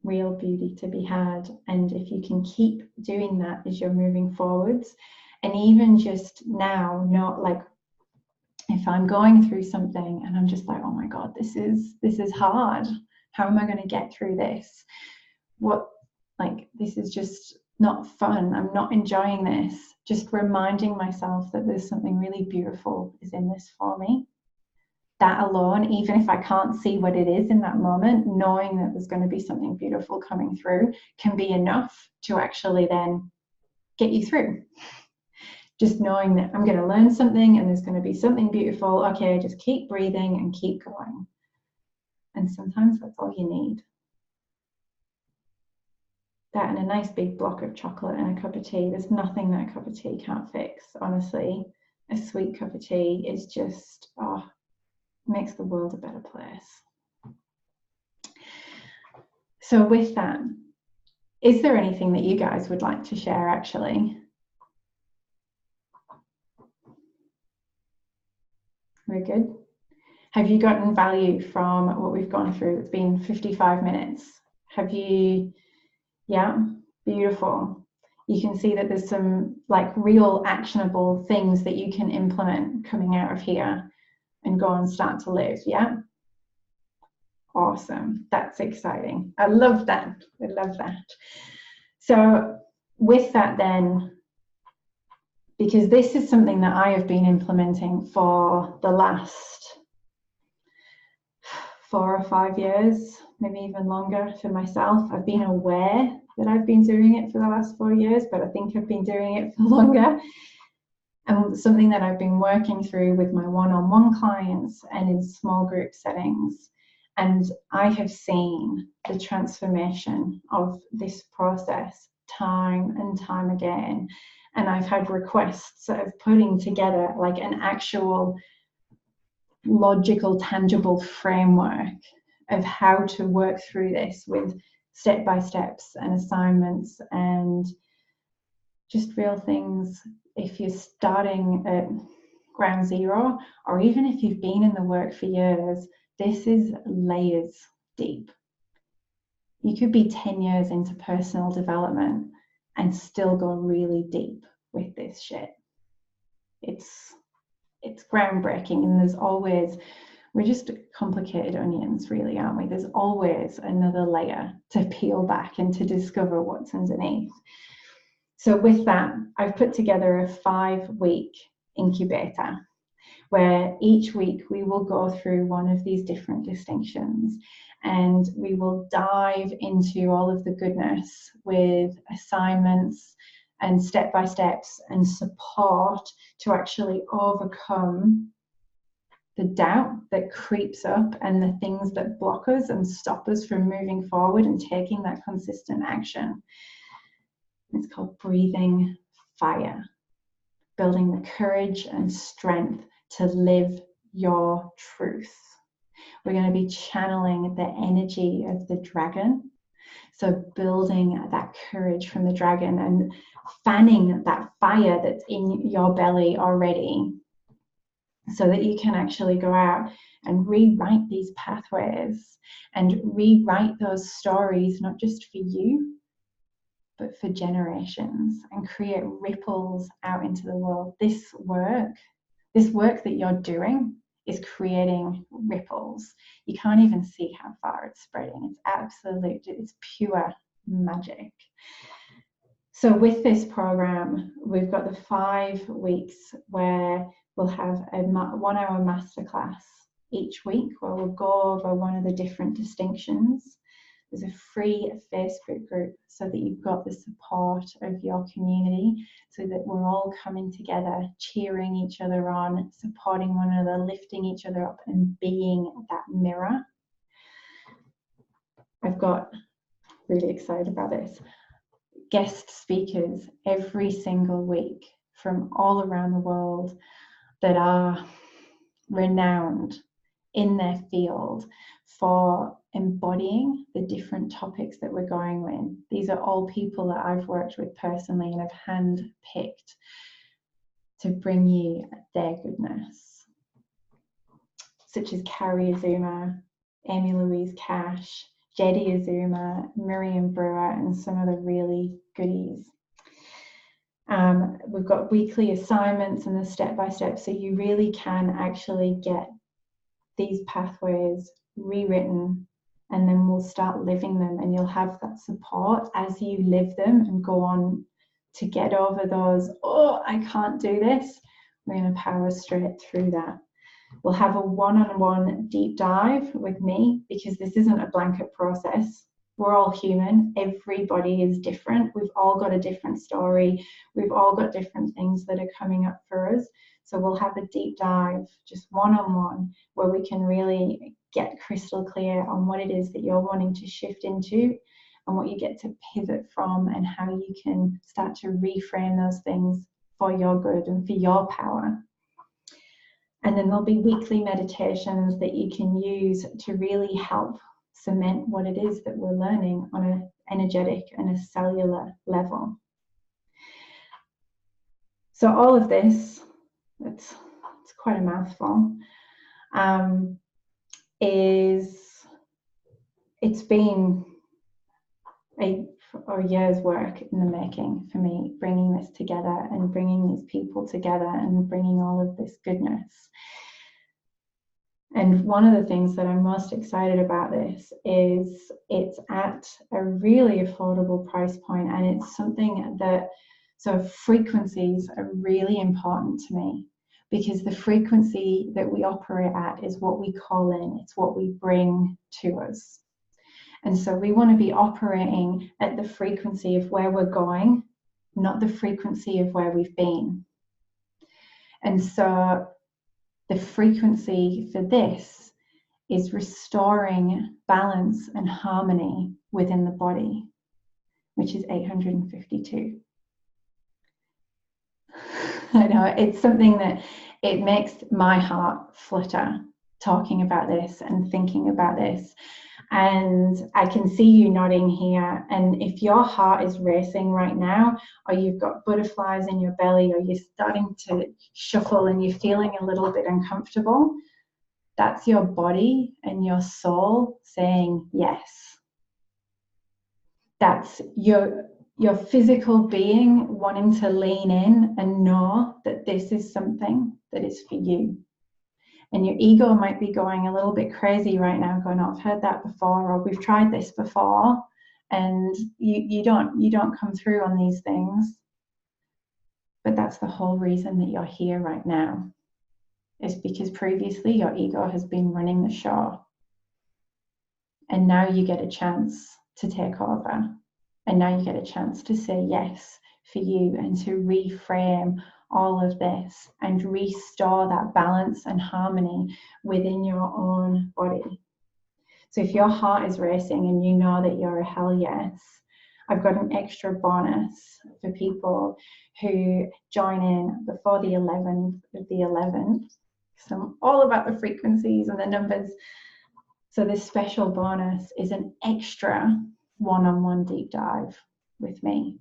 [SPEAKER 1] beauty to be had. And if you can keep doing that as you're moving forwards, and even just now, not like if I'm going through something and I'm just like, oh my God, this is hard. How am I going to get through this? This is just not fun. I'm not enjoying this. Just reminding myself that there's something really beautiful is in this for me. That alone, even if I can't see what it is in that moment, knowing that there's going to be something beautiful coming through can be enough to actually then get you through. Just knowing that I'm going to learn something and there's going to be something beautiful. Okay, just keep breathing and keep going. And sometimes that's all you need. That and a nice big block of chocolate and a cup of tea. There's nothing that a cup of tea can't fix, honestly. A sweet cup of tea is just, makes the world a better place. So with that, is there anything that you guys would like to share actually? We're good. Have you gotten value from what we've gone through? It's been 55 minutes. Have you? Yeah, beautiful. You can see that there's some like real actionable things that you can implement coming out of here and go and start to live. Yeah. Awesome. That's exciting. I love that. I love that. So with that then, because this is something that I have been implementing for the last 4 or 5 years, maybe even longer for myself. I've been aware that I've been doing it for the last 4 years, but I think I've been doing it for longer. And something that I've been working through with my one-on-one clients and in small group settings. And I have seen the transformation of this process time and time again. And I've had requests of putting together like an actual logical, tangible framework of how to work through this with step-by-steps and assignments and just real things. If you're starting at ground zero, or even if you've been in the work for years, this is layers deep. You could be 10 years into personal development and still go really deep with this shit. It's groundbreaking, and there's always, we're just complicated onions really, aren't we? There's always another layer to peel back and to discover what's underneath. So with that, I've put together a 5-week incubator where each week we will go through one of these different distinctions and we will dive into all of the goodness with assignments and step-by-steps and support to actually overcome the doubt that creeps up and the things that block us and stop us from moving forward and taking that consistent action. It's called Breathing Fire, building the courage and strength to live your truth. We're going to be channeling the energy of the dragon. So building that courage from the dragon and fanning that fire that's in your belly already so that you can actually go out and rewrite these pathways and rewrite those stories, not just for you, but for generations, and create ripples out into the world. This work that you're doing is creating ripples. You can't even see how far it's spreading. It's pure magic. So with this program, we've got the 5 weeks where we'll have a 1-hour masterclass each week where we'll go over one of the different distinctions. There's a free Facebook group so that you've got the support of your community, so that we're all coming together, cheering each other on, supporting one another, lifting each other up and being that mirror. I've got really excited about this. Guest speakers every single week from all around the world that are renowned in their field for embodying the different topics that we're going with. These are all people that I've worked with personally and have handpicked to bring you their goodness, such as Carrie Azuma, Amy Louise Cash, Jedi Azuma, Miriam Brewer, and some of the really goodies. We've got weekly assignments and the step-by-step, so you really can actually get these pathways rewritten, and then we'll start living them, and you'll have that support as you live them and go on to get over those, oh, I can't do this. We're going to power straight through that. We'll have a one-on-one deep dive with me, because this isn't a blanket process. We're all human. Everybody is different. We've all got a different story. We've all got different things that are coming up for us. So we'll have a deep dive, just one-on-one, where we can really get crystal clear on what it is that you're wanting to shift into and what you get to pivot from, and how you can start to reframe those things for your good and for your power. And then there'll be weekly meditations that you can use to really help cement what it is that we're learning on an energetic and a cellular level. So all of this, it's quite a mouthful, it's been a year's work in the making for me, bringing this together and bringing these people together and bringing all of this goodness. And one of the things that I'm most excited about this is it's at a really affordable price point, and it's something that, so frequencies are really important to me, because the frequency that we operate at is what we call in, it's what we bring to us. And so we want to be operating at the frequency of where we're going, not the frequency of where we've been. And so the frequency for this is restoring balance and harmony within the body, which is 852. I know, it's something that it makes my heart flutter talking about this and thinking about this. And I can see you nodding here. And if your heart is racing right now, or you've got butterflies in your belly, or you're starting to shuffle and you're feeling a little bit uncomfortable, that's your body and your soul saying yes. That's your physical being wanting to lean in and know that this is something that is for you. And your ego might be going a little bit crazy right now, going, oh, I've heard that before, or we've tried this before, and you don't come through on these things. But that's the whole reason that you're here right now, is because previously your ego has been running the show. And now you get a chance to take over. And now you get a chance to say yes for you and to reframe all of this and restore that balance and harmony within your own body. So if your heart is racing and you know that you're a hell yes, I've got an extra bonus for people who join in before the 11th of the 11th. So I'm all about the frequencies and the numbers. So this special bonus is an extra one-on-one deep dive with me,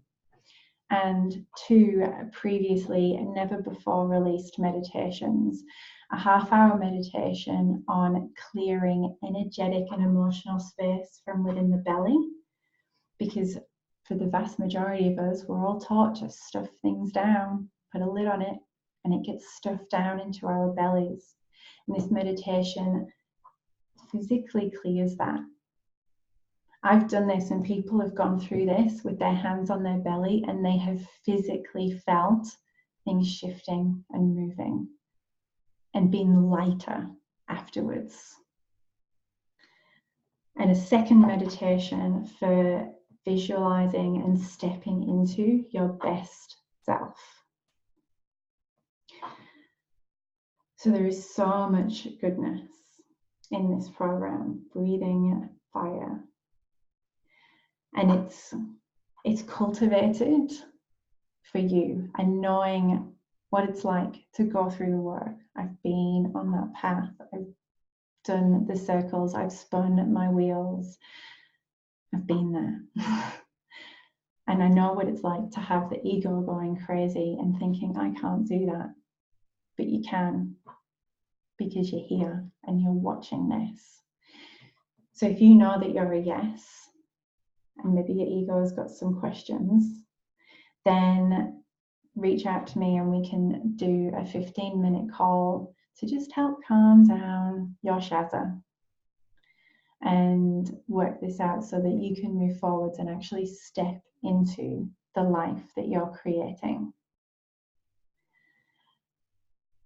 [SPEAKER 1] and 2 previously and never before released meditations, a half-hour meditation on clearing energetic and emotional space from within the belly, because for the vast majority of us, we're all taught to stuff things down, put a lid on it, and it gets stuffed down into our bellies. And this meditation physically clears that. I've done this and people have gone through this with their hands on their belly and they have physically felt things shifting and moving and been lighter afterwards. And a second meditation for visualizing and stepping into your best self. So there is so much goodness in this program, breathing fire. And it's cultivated for you, and knowing what it's like to go through the work. I've been on that path. I've done the circles. I've spun my wheels. I've been there. And I know what it's like to have the ego going crazy and thinking, I can't do that. But you can, because you're here and you're watching this. So if you know that you're a yes, and maybe your ego has got some questions, then reach out to me and we can do a 15-minute call to just help calm down your shatter and work this out so that you can move forwards and actually step into the life that you're creating.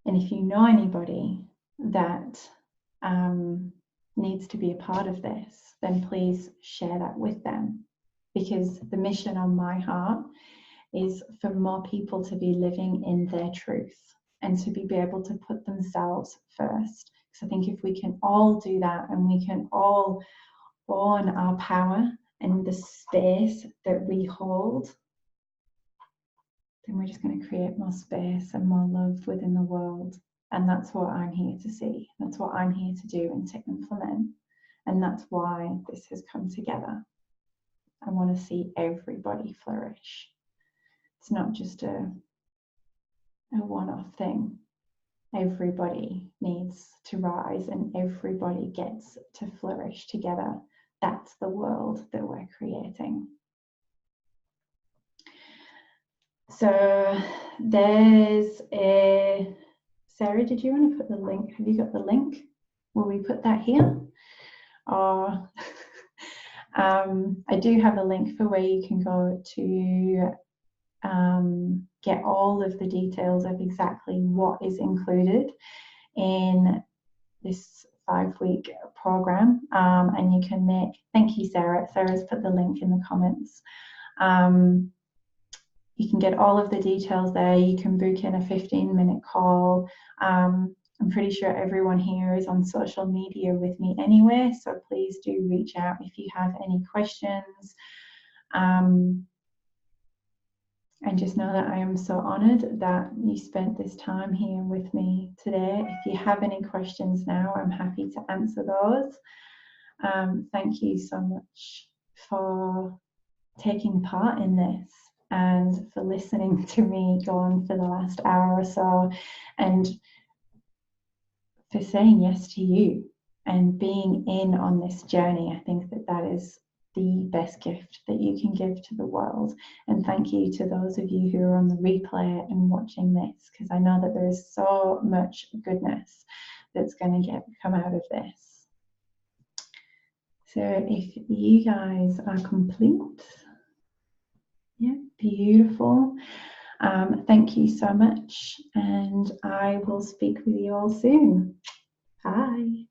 [SPEAKER 1] And if you know anybody that needs to be a part of this, then please share that with them, because the mission on my heart is for more people to be living in their truth and to be able to put themselves first. Because I think if we can all do that, and we can all own our power and the space that we hold, then we're just going to create more space and more love within the world. And that's what I'm here to see. That's what I'm here to do and to implement. And that's why this has come together. I want to see everybody flourish. It's not just a one-off thing. Everybody needs to rise and everybody gets to flourish together. That's the world that we're creating. So there's a, Sarah, did you want to put the link? Have you got the link? Will we put that here? Or I do have a link for where you can go to get all of the details of exactly what is included in this 5-week program. And you can make, thank you, Sarah. Sarah's put the link in the comments. You can get all of the details there. You can book in a 15-minute call. I'm pretty sure everyone here is on social media with me anyway, so please do reach out if you have any questions. And just know that I am so honoured that you spent this time here with me today. If you have any questions now, I'm happy to answer those. Thank you so much for taking part in this and for listening to me go on for the last hour or so, and for saying yes to you and being in on this journey. I think that that is the best gift that you can give to the world. And thank you to those of you who are on the replay and watching this, because I know that there is so much goodness that's going to come out of this. So if you guys are complete, yeah, beautiful. Thank you so much, and I will speak with you all soon. Bye.